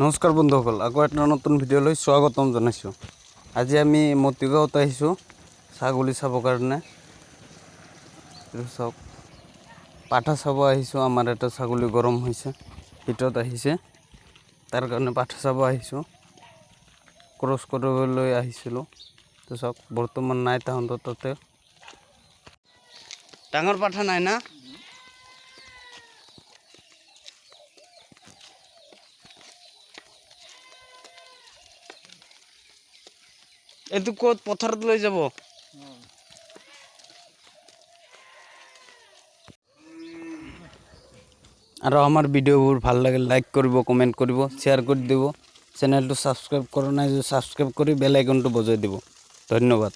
নমস্কাৰ বন্ধুসকল, আকৌ এটা নতুন ভিডিঅ'লৈ স্বাগতম জনাইছোঁ। আজি আমি মতিগাঁৱত আহিছোঁ ছাগলী চাবৰ কাৰণে। চাওক, পাঠা চাব আহিছোঁ। আমাৰ এটা ছাগলী গৰম হৈছে, ভিতৰত আহিছে, তাৰ কাৰণে পাঠা চাব আহিছোঁ। ক্ৰছ কৰিবলৈ আহিছিলোঁ। তো চাওক, বৰ্তমান নাই তাহাঁতৰ তাতে। ডাঙৰ পাঠা নাই না? এইটো ক'ত পথাৰত লৈ যাব? আৰু আমাৰ ভিডিঅ'বোৰ ভাল লাগিলে লাইক কৰিব, কমেণ্ট কৰিব, শ্বেয়াৰ কৰি দিব। চেনেলটো ছাবস্ক্ৰাইব কৰা নাই যদি ছাবস্ক্ৰাইব কৰি বেল আইকনটো বজাই দিব। ধন্যবাদ।